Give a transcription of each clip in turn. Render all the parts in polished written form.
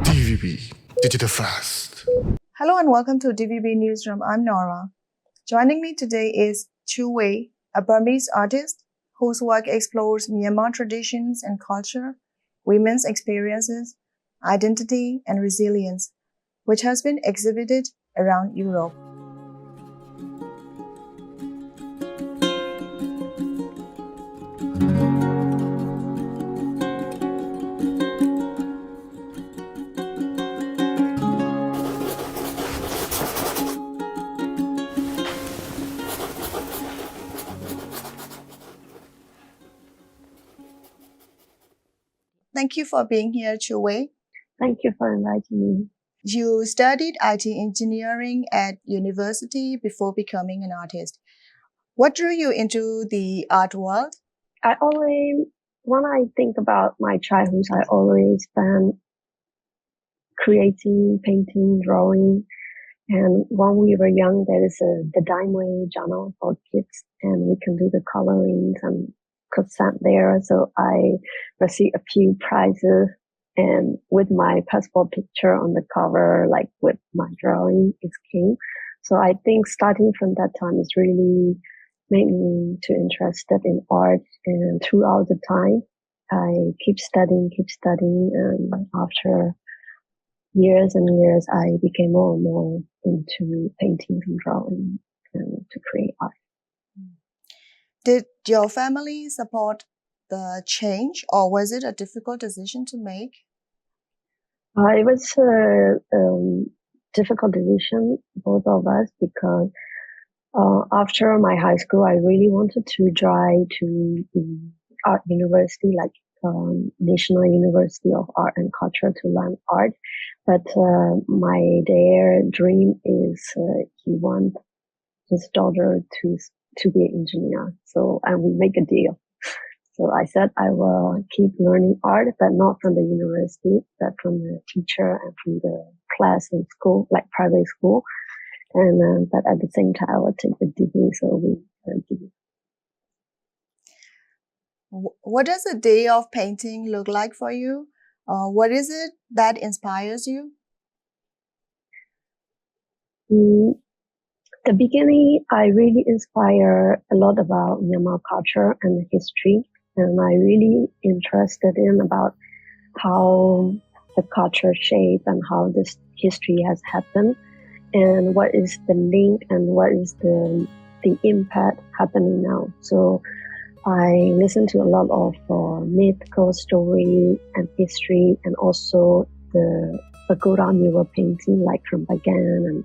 DVB, Digital Fast. Hello and welcome to DVB Newsroom. I'm Nora. Joining me today is Chuu, a Burmese artist whose work explores Myanmar traditions and culture, women's experiences, identity, and resilience, which has been exhibited around Europe. Thank you for being here, Chuu. Thank you for inviting me. You studied IT engineering at university before becoming an artist. What drew you into the art world? When I think about my childhood, I always spent creating, painting, drawing. And when we were young, there is the Dimeway journal for kids, and we can do the colorings and could send there. So I received a few prizes, and with my passport picture on the cover, like with my drawing, it came. So I think starting from that time is really made me too interested in art. And throughout the time, I keep studying. And after years and years, I became more and more into painting and drawing and to create art. Did your family support the change, or was it a difficult decision to make? It was a difficult decision, both of us, because after my high school, I really wanted to try to the art university, like National University of Art and Culture, to learn art. But their dream is he wants his daughter to be an engineer. So, and we make a deal. So I said I will keep learning art, but not from the university, but from the teacher and from the class in school, like private school. And but at the same time, I will take the degree. So we did. What does a day of painting look like for you? What is it that inspires you? The beginning, I really inspire a lot about Myanmar culture and history, and I really interested in about how the culture shape and how this history has happened, and what is the link and what is the impact happening now. So I listen to a lot of mythical story and history, and also the pagoda mural painting, like from Bagan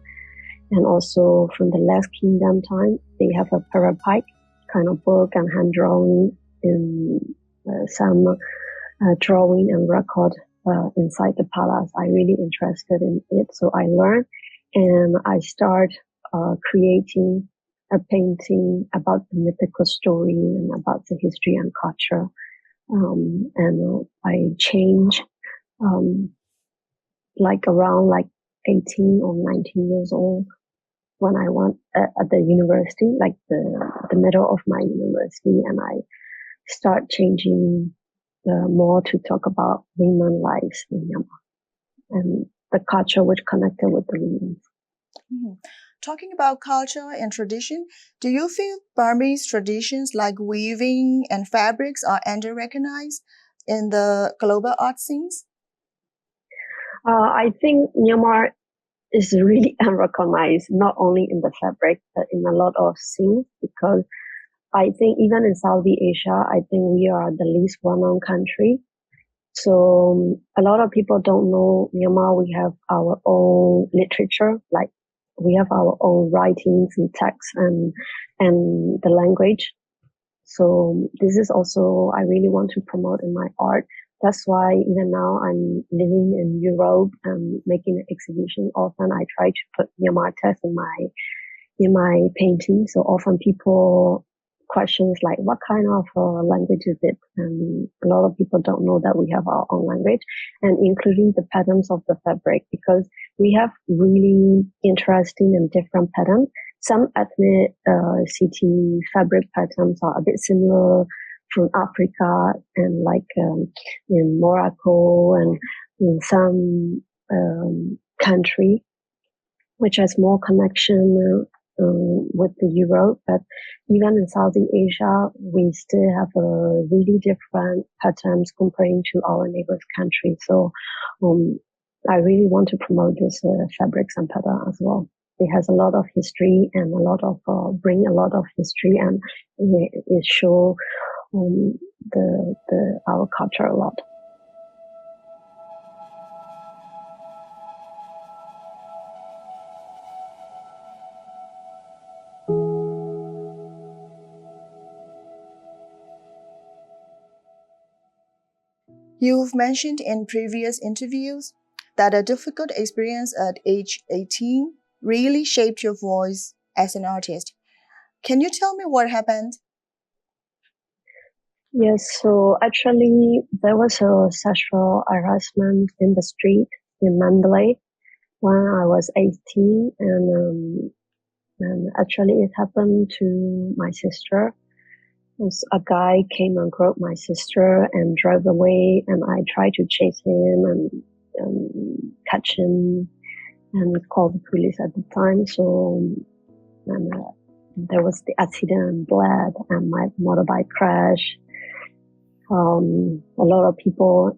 and also from the Last Kingdom time. They have a parapike kind of book and hand drawing in some drawing and record inside the palace. I really interested in it, so I learned and I start creating a painting about the mythical story and about the history and culture. And I change like around 18 or 19 years old when I went at the university, like the middle of my university, and I start changing more to talk about women lives in Myanmar and the culture which connected with the women. Mm-hmm. Talking about culture and tradition, do you feel Burmese traditions like weaving and fabrics are under-recognized in the global art scenes? I think Myanmar is really unrecognized, not only in the fabric, but in a lot of scenes, because I think even in Southeast Asia, I think we are the least well-known country. So a lot of people don't know Myanmar. We have our own literature, like we have our own writings and texts and the language. So this is also, I really want to promote in my art. That's why even now I'm living in Europe and making an exhibition. Often I try to put Myanmar text in my painting. So often people questions like, what kind of language is it? And a lot of people don't know that we have our own language, and including the patterns of the fabric, because we have really interesting and different patterns. Some ethnic city fabric patterns are a bit similar from Africa and in Morocco and in some country which has more connection with the Europe, but even in Southeast Asia, we still have a really different patterns comparing to our neighbors countries. So I really want to promote this fabrics and pattern as well. It has a lot of history and a lot of bring a lot of history, and it show our culture a lot. You've mentioned in previous interviews that a difficult experience at age 18 really shaped your voice as an artist. Can you tell me what happened? Yes, so actually there was a sexual harassment in the street in Mandalay when I was 18, and actually it happened to my sister. A guy came and grabbed my sister and drove away, and I tried to chase him and catch him and call the police at the time. So there was the accident, blood, and my motorbike crash. A lot of people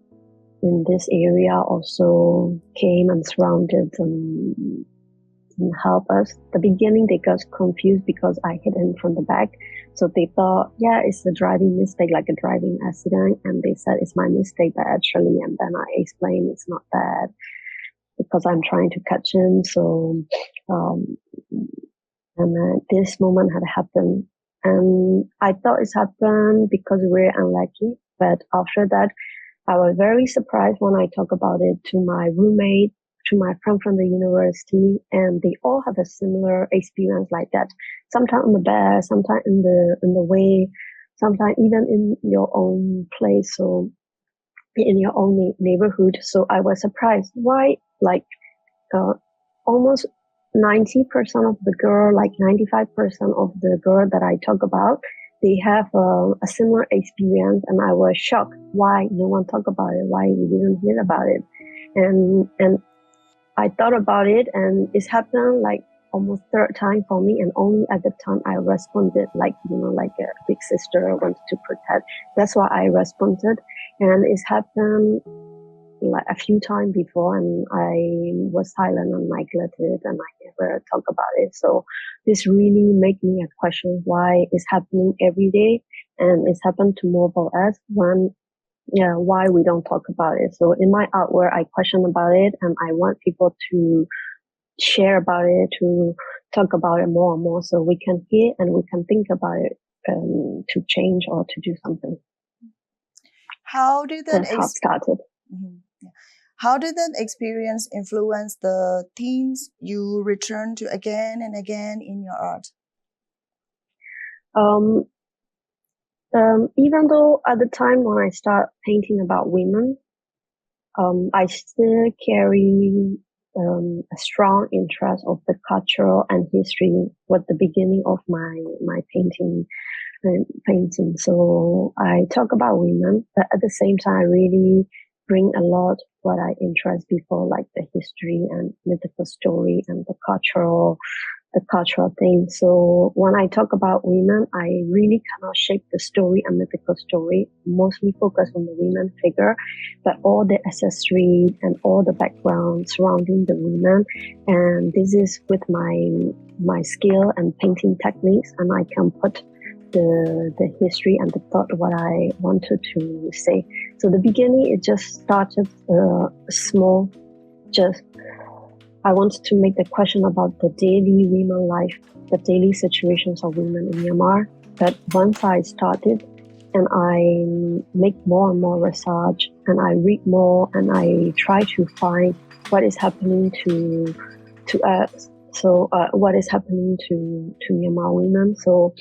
in this area also came and surrounded and help us. The beginning, they got confused because I hit him from the back. So they thought, yeah, it's a driving mistake, like a driving accident. And they said it's my mistake, but actually, and then I explained it's not that because I'm trying to catch him. So, this moment had happened. And I thought it's happened because we're unlucky. But after that, I was very surprised when I talk about it to my roommate, to my friend from the university, and they all have a similar experience like that. Sometimes on the bed, sometimes in the way, sometimes even in your own place, so in your own neighborhood. So I was surprised why, like, almost 90% of the girl, like 95% of the girl that I talk about, they have a similar experience, and I was shocked why no one talk about it, why we didn't hear about it, and I thought about it, and it's happened like almost third time for me, and only at the time I responded like a big sister wanted to protect. That's why I responded, and it's happened like a few times before, and I was silent and neglected, and I never talk about it. So this really made me a question why it's happening every day, and it's happened to more of us why we don't talk about it. So in my artwork, I question about it, and I want people to share about it, to talk about it more and more, so we can hear and we can think about it to change or to do something. How did that That's how it started. Mm-hmm. Yeah. How did that experience influence the themes you return to again and again in your art? Even though at the time when I start painting about women, I still carry a strong interest of the cultural and history with the beginning of my painting. So I talk about women, but at the same time, I really bring a lot what I interest before, like the history and mythical story and the cultural thing. So when I talk about women, I really cannot shape the story and mythical story, mostly focus on the women figure, but all the accessories and all the background surrounding the women. And this is with my skill and painting techniques, and I can put the history and the thought what I wanted to say. So the beginning, it just started small, just I wanted to make the question about the daily women life, the daily situations of women in Myanmar. But once I started and I make more and more research and I read more and I try to find what is happening to us. So what is happening to Myanmar women. So,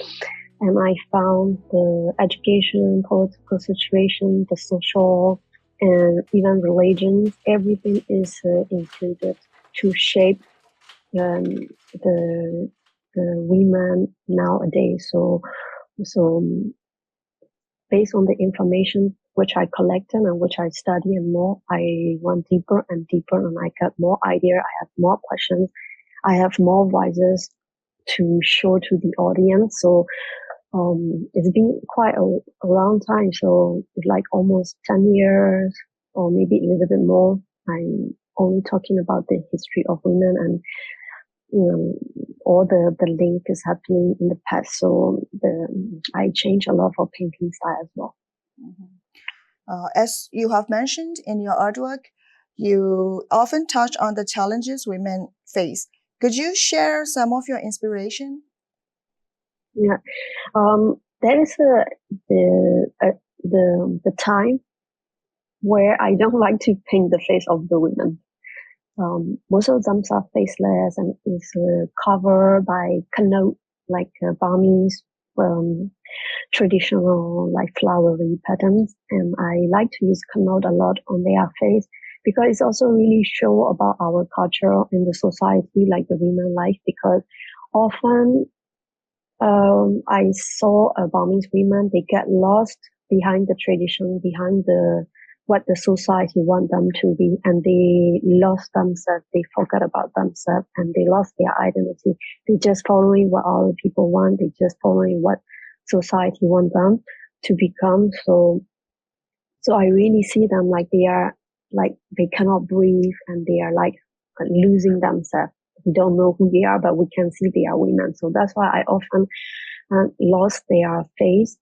and I found the education, political situation, the social, and even religions, everything is included to shape the women nowadays. So based on the information which I collected and which I study, and more I went deeper and deeper, and I got more idea. I have more questions. I have more voices to show to the audience. So it's been quite a long time. So it's like almost 10 years or maybe a little bit more. I'm only talking about the history of women, and all the link is happening in the past. So I changed a lot of painting style as well. As you have mentioned in your artwork, you often touch on the challenges women face. Could you share some of your inspiration? Yeah, there is the time where I don't like to paint the face of the women. Most of them are faceless and is covered by kanot, like Burmese traditional like flowery patterns. And I like to use kanot a lot on their face because it's also really show about our culture in the society, like the women life. Because often I saw Burmese women, they get lost behind the tradition, behind what the society want them to be, and they lost themselves, they forgot about themselves, and they lost their identity. They just following what other people want, they just following what society want them to become. So I really see them like they are, like they cannot breathe, and they are like losing themselves. We don't know who they are, but we can see they are women. So that's why I often lost their face,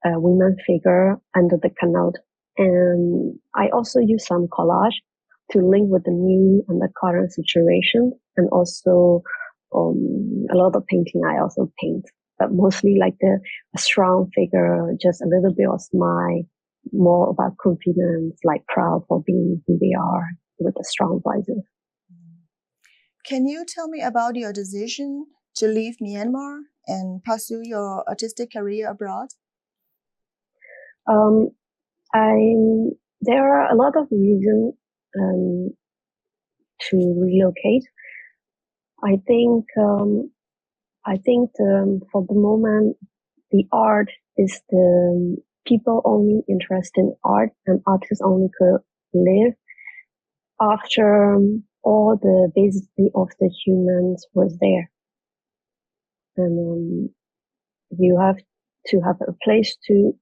women figure under the kanot. And I also use some collage to link with the new and the current situation. And also a lot of painting I also paint, but mostly like a strong figure, just a little bit of smile, more about confidence, like proud for being who they are with a strong voices. Can you tell me about your decision to leave Myanmar and pursue your artistic career abroad? There are a lot of reasons to relocate. I think for the moment, the art is the people only interested in art, and artists only could live after all the basicity of the humans was there. And you have to have a place to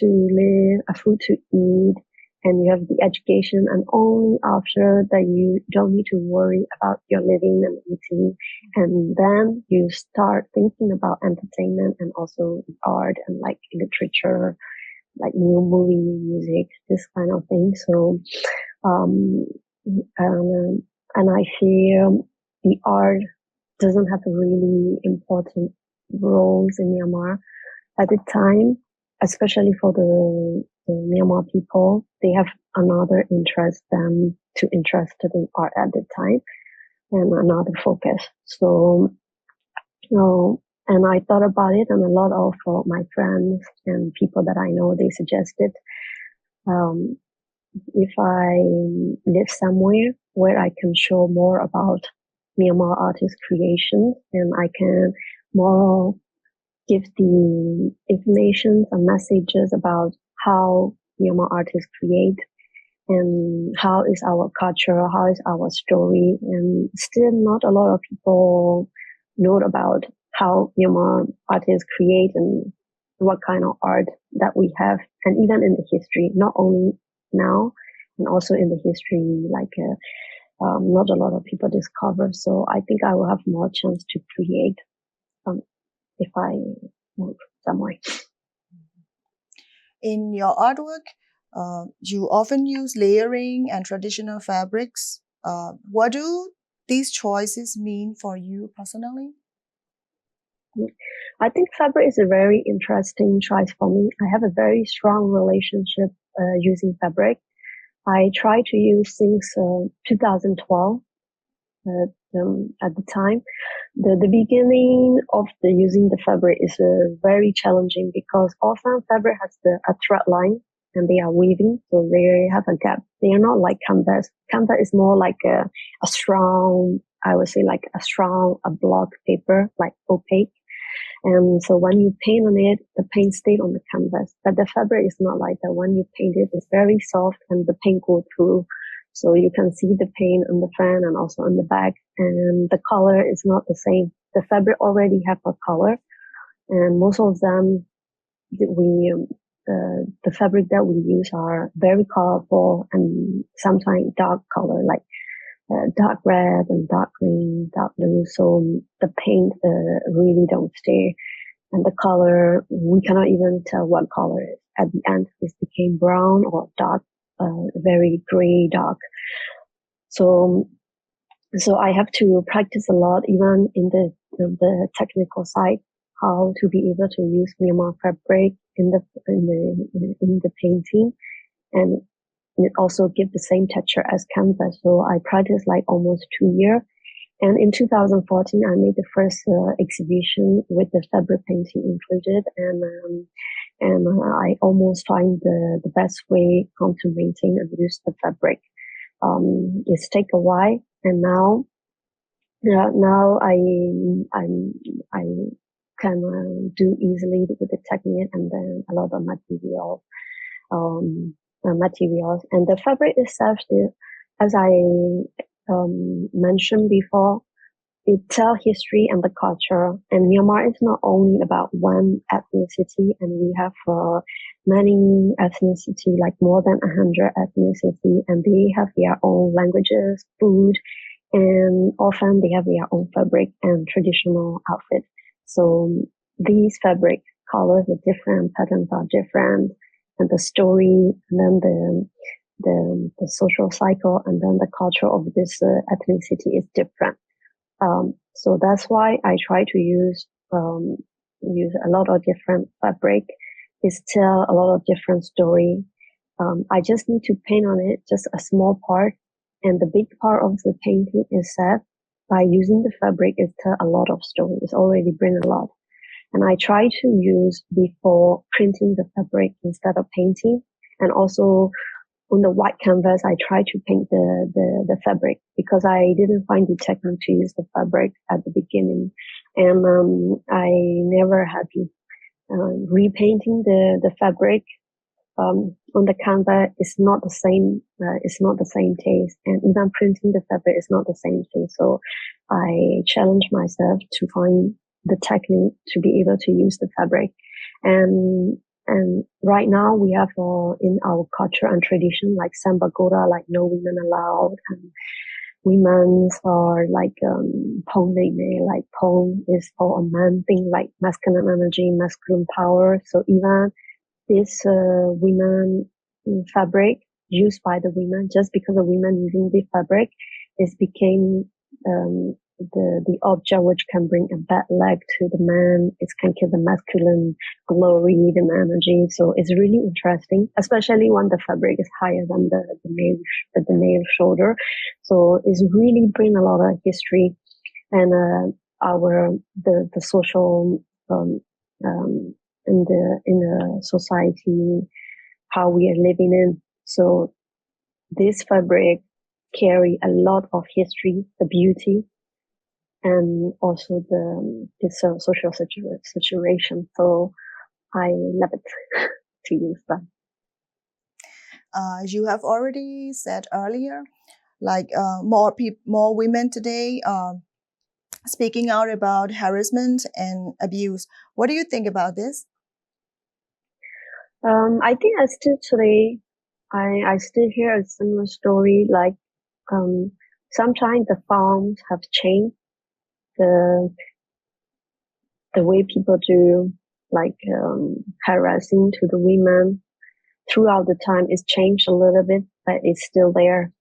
live, a food to eat, and you have the education, and only after that you don't need to worry about your living and eating, and then you start thinking about entertainment and also art and like literature, like new movie, music, this kind of thing. So and I feel the art doesn't have a really important roles in Myanmar at the time, especially for the Myanmar people. They have another interest than to interested in art at the time, and another focus. So, and I thought about it, and a lot of my friends and people that I know, they suggested, if I live somewhere where I can show more about Myanmar artist creation, and I can more give the information and messages about how Myanmar artists create and how is our culture, how is our story, and still not a lot of people know about how Myanmar artists create and what kind of art that we have, and even in the history, not only now, and also in the history, like not a lot of people discover. So I think I will have more chance to create if I move somewhere. In your artwork, you often use layering and traditional fabrics. What do these choices mean for you personally? I think fabric is a very interesting choice for me. I have a very strong relationship using fabric. I tried to use since 2012. At the time, the beginning of the using the fabric is very challenging because often fabric has a thread line and they are weaving, so they have a gap. They are not like canvas. Canvas is more like a strong, I would say like a strong block paper, like opaque. And so when you paint on it, the paint stayed on the canvas. But the fabric is not like that. When you paint it, it's very soft and the paint goes through. So you can see the paint on the front and also on the back. And the color is not the same. The fabric already have a color. And most of them, the fabric that we use are very colorful and sometimes dark color, like dark red and dark green, dark blue. So the paint really don't stay. And the color, we cannot even tell what color it is. At the end, it became brown or dark, very gray, dark. So I have to practice a lot, even in the technical side, how to be able to use Myanmar fabric in the painting, and it also give the same texture as canvas. So I practiced like almost 2 years. And in 2014, I made the first exhibition with the fabric painting included, and I almost find the best way how to maintain and use the fabric. It's take a while, and now I can do easily with the technique, and then a lot of materials, and the fabric itself, as I mentioned before, it tells history and the culture. And Myanmar is not only about one ethnicity, and we have many ethnicity, like more than 100 ethnicity, and they have their own languages, food, and often they have their own fabric and traditional outfit. So these fabric colors are different, patterns are different, and the story, and then the social cycle, and then the culture of this ethnicity is different. So that's why I try to use a lot of different fabric. It tell a lot of different story. I just need to paint on it just a small part, and the big part of the painting is that by using the fabric, it tell a lot of story. It's already bring a lot. And I try to use before printing the fabric instead of painting. And also on the white canvas, I try to paint the fabric, because I didn't find the technique to use the fabric at the beginning. And I never had repainting the fabric on the canvas is not the same. It's not the same taste, and even printing the fabric is not the same thing. So I challenge myself to find the technique to be able to use the fabric. And right now we have in our culture and tradition, like Samba Gora, like no women allowed, and women's are like Pong Nene, like Pong is for a man thing, like masculine energy, masculine power. So even this women fabric used by the women, just because the women using the fabric, it became the object which can bring a bad luck to the man. It can kill the masculine glory and energy. So it's really interesting, especially when the fabric is higher than the male shoulder. So it's really bring a lot of history and the social in the society, how we are living in. So this fabric carry a lot of history, the beauty, and also the social situation. So I love it to use that. You have already said earlier, like more women today speaking out about harassment and abuse. What do you think about this? I think I still today, I still hear a similar story. Like sometimes the farms have changed the way people do, like harassing to the women throughout the time. It's changed a little bit, but it's still there.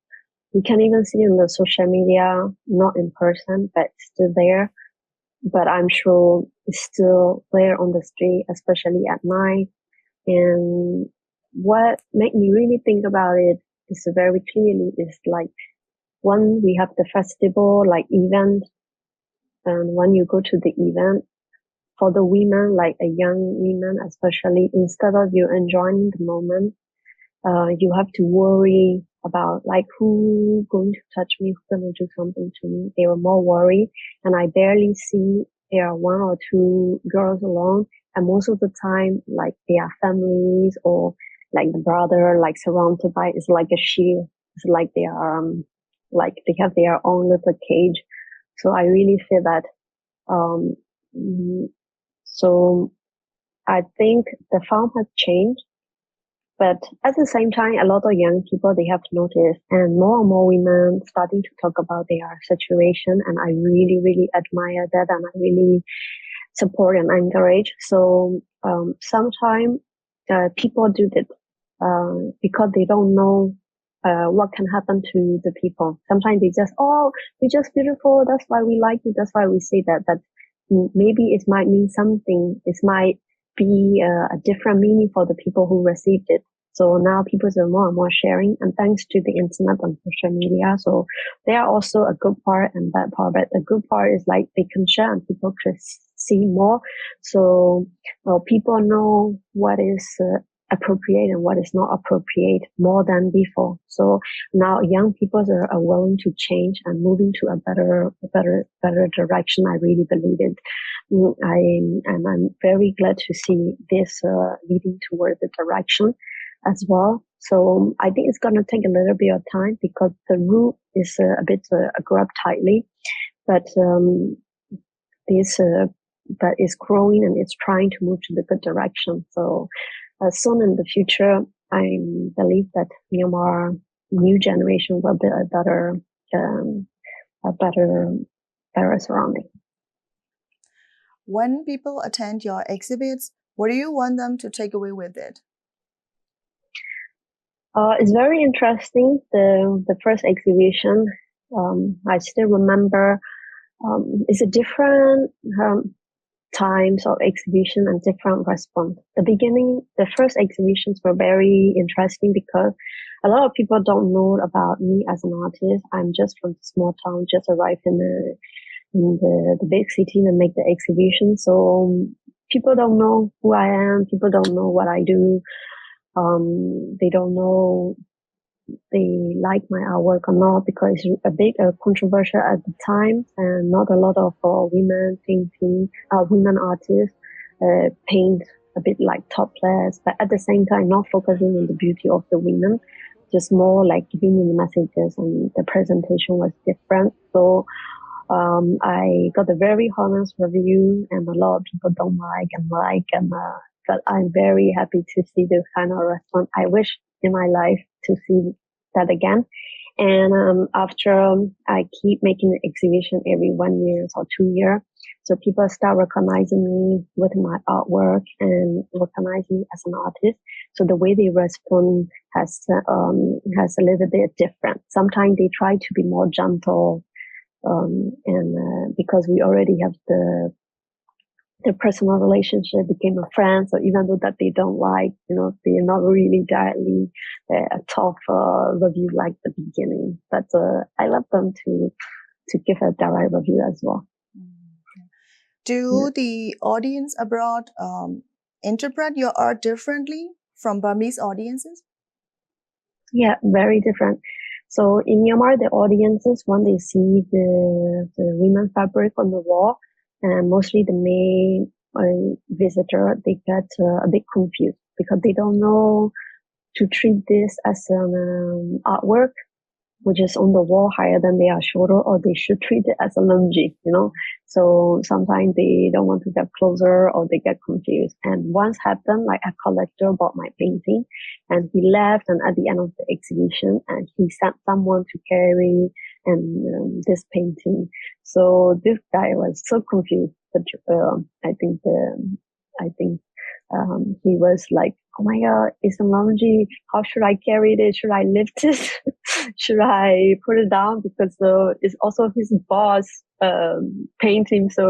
We can even see in the social media, not in person, but still there. But I'm sure it's still there on the street, especially at night. And what made me really think about it is very clearly is like when we have the festival, like event, and when you go to the event, for the women, like a young women, especially, instead of you enjoying the moment, you have to worry about like who going to touch me, who's going to do something to me. They were more worried, and I barely see there are one or two girls alone, and most of the time, like their families or like the brother, like surrounded by, it's like a shield. It's like they are, like they have their own little cage. So I really feel that, um, so I think the farm has changed, but at the same time, a lot of young people, they have noticed, and more women starting to talk about their situation. And I really, really admire that. And I really support and encourage. So, sometimes, people do that, because they don't know, what can happen to the people. Sometimes they just, oh, you're just beautiful. That's why we like you. That's why we say that. But maybe it might mean something. It might be a different meaning for the people who received it. So now people are more and more sharing, and thanks to the internet and social media. So there are also a good part and bad part, but the good part is like they can share and people can see more. So people know what is appropriate and what is not appropriate more than before. So now young people are willing to change and moving to a better direction. I really believe it. I'm very glad to see this leading toward the direction as well. So I think it's going to take a little bit of time because the root is a bit grabbed tightly, but this but it's growing and it's trying to move to the good direction. So soon in the future, I believe that Myanmar new generation will be a better surrounding. When people attend your exhibits, what do you want them to take away with it? It's very interesting. The first exhibition, I still remember. It's a different times of exhibition and different response. The first exhibitions were very interesting because a lot of people don't know about me as an artist. I'm just from a small town, just arrived in the big city and make the exhibition. So people don't know who I am. People don't know what I do. They don't know they like my artwork or not because it's a big controversial at the time, and not a lot of women artists paint a bit like topless, but at the same time not focusing on the beauty of the women, just more like giving me the messages, and the presentation was different. So I got a very honest review, and a lot of people don't but I'm very happy to see this kind of response. I wish in my life to see that again. And after I keep making the exhibition every 1 year or 2 years, so people start recognizing me with my artwork and recognizing me as an artist. So the way they respond has a little bit different. Sometimes they try to be more gentle, and because we already have the personal relationship, became a friend. So even though that they don't like, they're not really directly a tough review like the beginning. But I love them to give a direct review as well. Do the audience abroad interpret your art differently from Burmese audiences? Yeah, very different. So in Myanmar, the audiences, when they see the women fabric on the wall, and mostly the male visitor, they get a bit confused because they don't know to treat this as an artwork, which is on the wall higher than their shoulder, or they should treat it as a lungi, So sometimes they don't want to get closer or they get confused. And once happened, like a collector bought my painting and he left, and at the end of the exhibition, and he sent someone to carry this painting. So this guy was so confused. But I think he was like, "Oh my God, it's a lungi. How should I carry it? Should I lift it? Should I put it down?" Because it's also his boss painting, so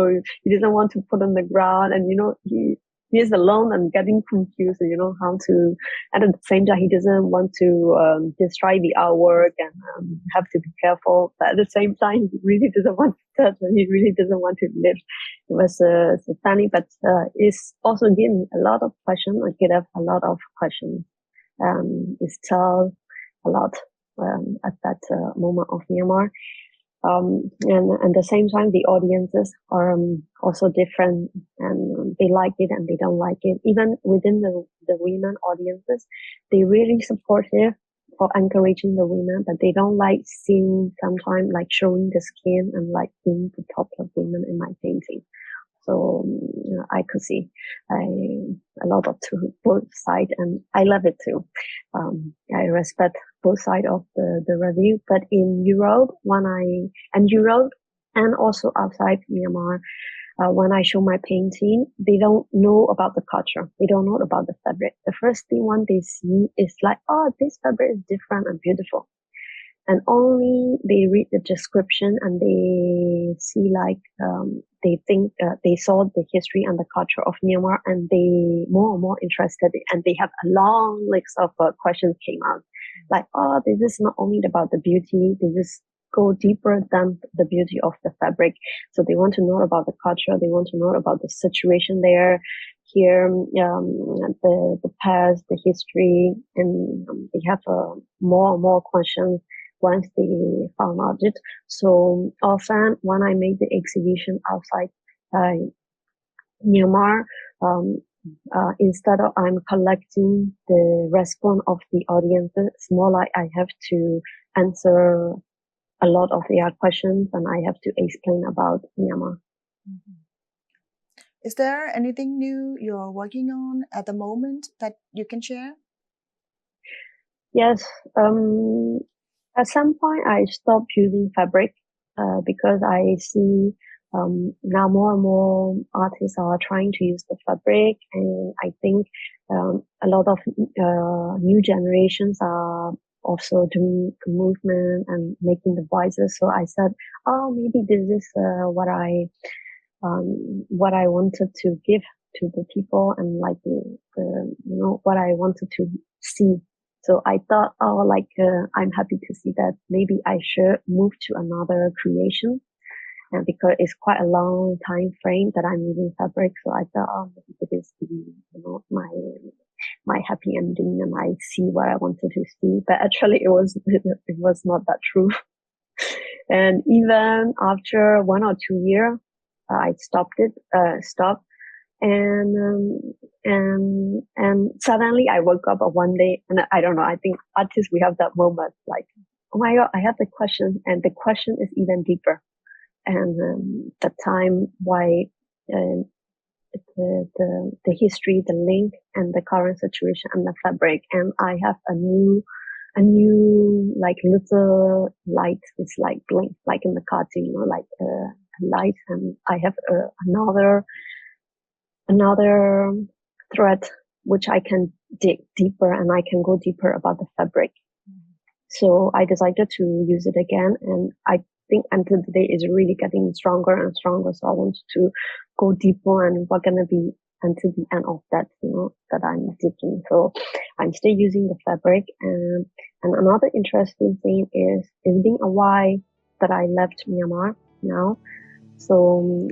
he doesn't want to put on the ground, and he is alone and getting confused, how to, and at the same time, he doesn't want to destroy the artwork and have to be careful. But at the same time, he really doesn't want to touch, and he really doesn't want to lift. It was so funny, but it's also given me a lot of questions. I get up a lot of questions. It's tell a lot at that moment of Myanmar. And at the same time, the audiences are also different, and they like it and they don't like it. Even within the women audiences, they really supportive for encouraging the women, but they don't like seeing sometimes like showing the skin and like being the top of women in my painting. So I could see a lot of both sides, and I love it too. I respect both sides of the review. But in Europe, Europe and also outside Myanmar, when I show my painting, they don't know about the culture. They don't know about the fabric. The first thing when they see is like, oh, this fabric is different and beautiful. And only they read the description and they see like they think they saw the history and the culture of Myanmar, and they more and more interested, and they have a long list of questions came out like, oh, this is not only about the beauty, this is go deeper than the beauty of the fabric. So they want to know about the culture, they want to know about the situation there here, the past, the history, and they have more and more questions once they found out it. So often when I made the exhibition outside Myanmar, instead of I'm collecting the response of the audience, it's more like I have to answer a lot of their questions, and I have to explain about Myanmar. Mm-hmm. Is there anything new you're working on at the moment that you can share? Yes. At some point, I stopped using fabric because I see now more and more artists are trying to use the fabric, and I think a lot of new generations are also doing the movement and making the voices. So I said, oh, maybe this is what I wanted to give to the people, and like what I wanted to see. So I thought, oh, I'm happy to see that maybe I should move to another creation, and because it's quite a long time frame that I'm using fabric. So I thought, oh, maybe it is my happy ending, and I see what I wanted to see. But actually, it was not that true. And even after 1 or 2 years, I stopped. And suddenly I woke up one day, and I don't know, I think artists, we have that moment like, oh my God, I have the question, and the question is even deeper. And the time why the history, the link, and the current situation, and the fabric, and I have a new like little light. It's like blink, like in the cartoon, like light, and I have another thread which I can dig deeper, and I can go deeper about the fabric. So I decided to use it again, and I think until today is really getting stronger and stronger. So I want to go deeper, and what's gonna be until the end of that, that I'm digging. So I'm still using the fabric, and another interesting thing is it's been a while that I left Myanmar now. So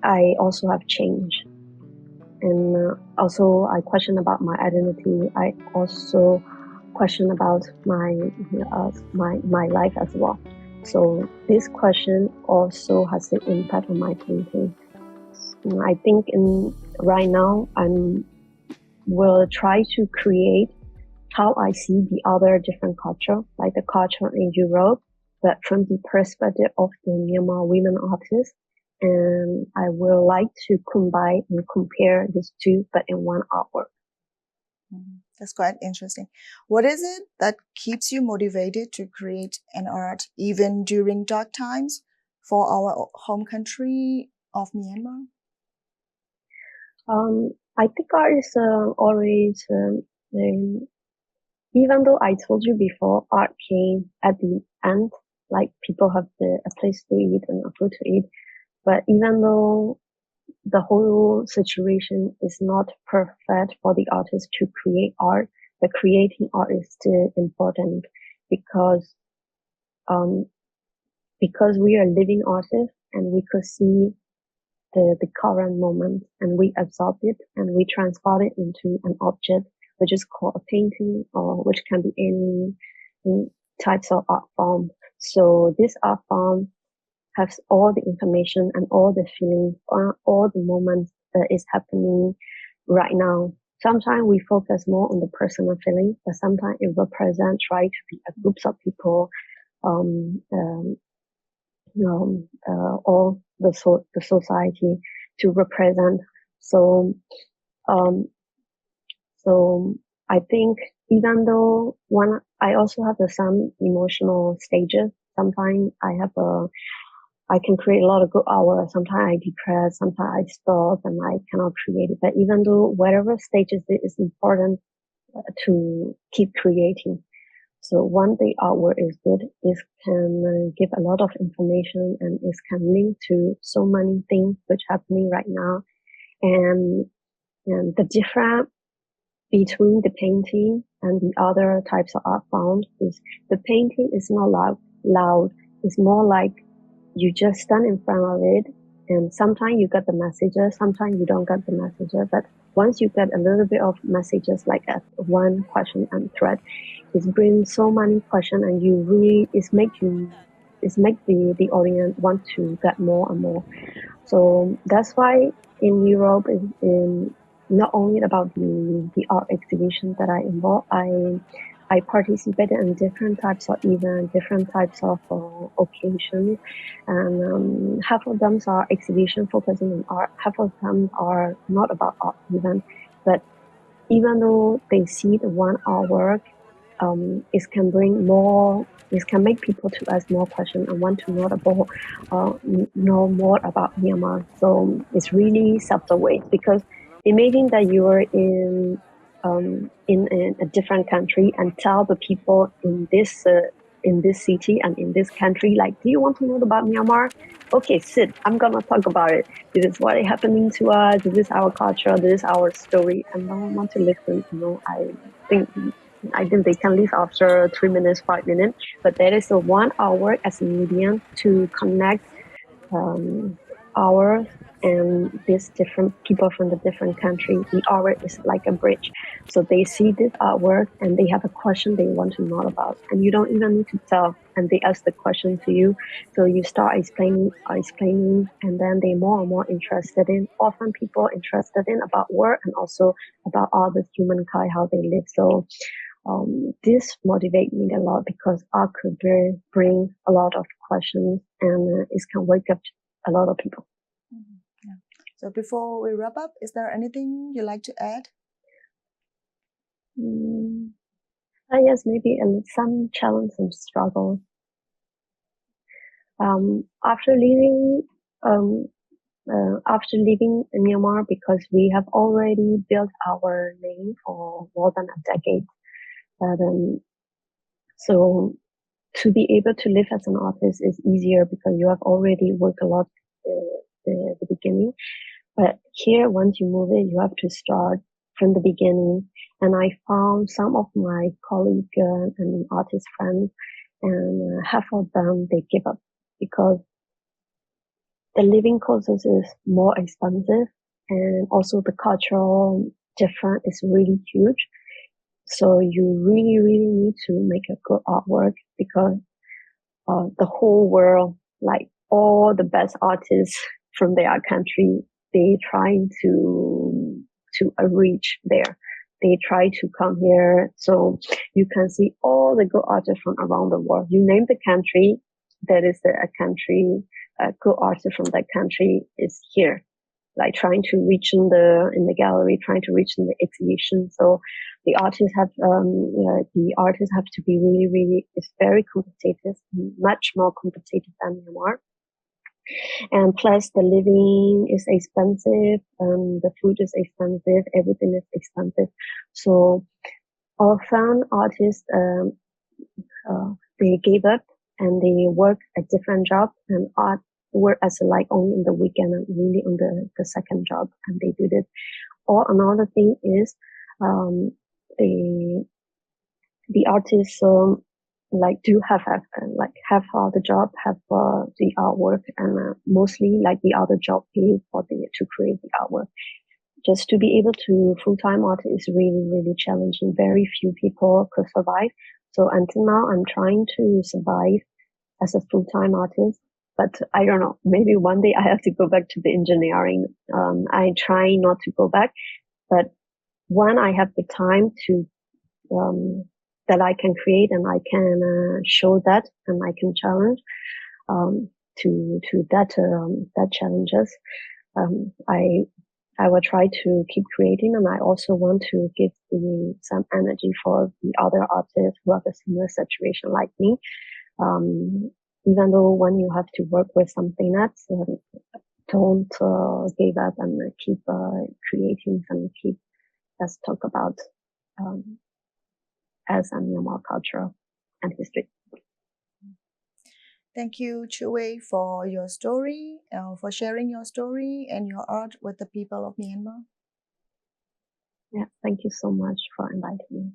I also have changed. And also I question about my identity. I also question about my life as well. So this question also has an impact on my painting. I think right now will try to create how I see the other different culture, like the culture in Europe, but from the perspective of the Myanmar women artists. And I will like to combine and compare these two, but in one artwork. That's quite interesting. What is it that keeps you motivated to create an art even during dark times for our home country of Myanmar? I think art is always, even though I told you before, art came at the end, like people have a place to eat and a food to eat. But even though the whole situation is not perfect for the artist to create art, the creating art is still important because we are living artists, and we could see the current moment, and we absorb it, and we transform it into an object, which is called a painting, or which can be any types of art form. So this art form has all the information and all the feelings, all the moments that is happening right now. Sometimes we focus more on the personal feeling, but sometimes it represents try to be a groups of people, all the society to represent. So, so I think even though I also have some emotional stages. Sometimes I can create a lot of good hours. Sometimes I depress. Sometimes I stop and I cannot create it. But even though whatever stages it is important to keep creating. So one day artwork is good. It can give a lot of information and it can link to so many things which happening right now. And the difference between the painting and the other types of art found is the painting is not loud. It's more like you just stand in front of it, and sometimes you get the messages, sometimes you don't get the messages. But once you get a little bit of messages, like one question and thread, it brings so many questions, and you really it make the audience want to get more and more. So that's why in Europe, in not only about the art exhibition that I involved, I participated in different types of events, different types of occasions, and half of them are exhibition focusing on art, half of them are not about art even. But even though they see the 1 hour work, it can bring more. It can make people to ask more questions and want to know more about Myanmar. So it's really subtle ways, because imagine that you are in a different country and tell the people in this city and in this country, like, do you want to know about Myanmar? Okay, sit. I'm gonna talk about it. This is what is happening to us. This is our culture. This is our story. And no one want to listen. I think they can leave after 3 minutes, 5 minutes. But there is a 1 hour as a medium to connect our and these different people from the different country. The artwork is like a bridge. So they see this artwork and they have a question they want to know about. And you don't even need to tell. And they ask the question to you. So you start explaining, and then they more and more interested in, often people interested in about work and also about other humankind, how they live. So this motivates me a lot, because art could bring a lot of questions, and it can wake up a lot of people. Mm-hmm. Yeah. So before we wrap up, is there anything you'd like to add? Yes, maybe some challenge and struggle. After leaving Myanmar, because we have already built our name for more than a decade. So to be able to live as an artist is easier because you have already worked a lot at the beginning. But here, once you move it, you have to start from the beginning. And I found some of my colleagues and artist friends, and half of them, they give up because the living costs is more expensive, and also the cultural difference is really huge. So you really, really need to make a good artwork, because the whole world, like all the best artists from their country, they trying to reach there. They try to come here, so you can see all the good artists from around the world. You name the country, that is a good artist from that country is here, like trying to reach in the gallery, trying to reach in the exhibition. So the artists have to be really, really, it's very competitive, much more competitive than Myanmar. And plus the living is expensive, the food is expensive, everything is expensive. So often artists, they gave up and they work a different job, and art work as like only in the weekend and really on the second job, and they did it. Or another thing is, the artists like do have all the job, have the artwork, and mostly like the other job pay for to create the artwork. Just to be able to full-time art is really, really challenging. Very few people could survive. So until now, I'm trying to survive as a full-time artist. but I don't know, maybe one day I have to go back to the engineering. I try not to go back, but when I have the time to, that I can create and I can show that and I can challenge to that challenges. I will try to keep creating, and I also want to give some energy for the other artists who have a similar situation like me. Even though when you have to work with something else, don't give up and keep creating and keep, let's talk about as a Myanmar culture and history. Thank you, Chuu, for your story, for sharing your story and your art with the people of Myanmar. Yeah, thank you so much for inviting me.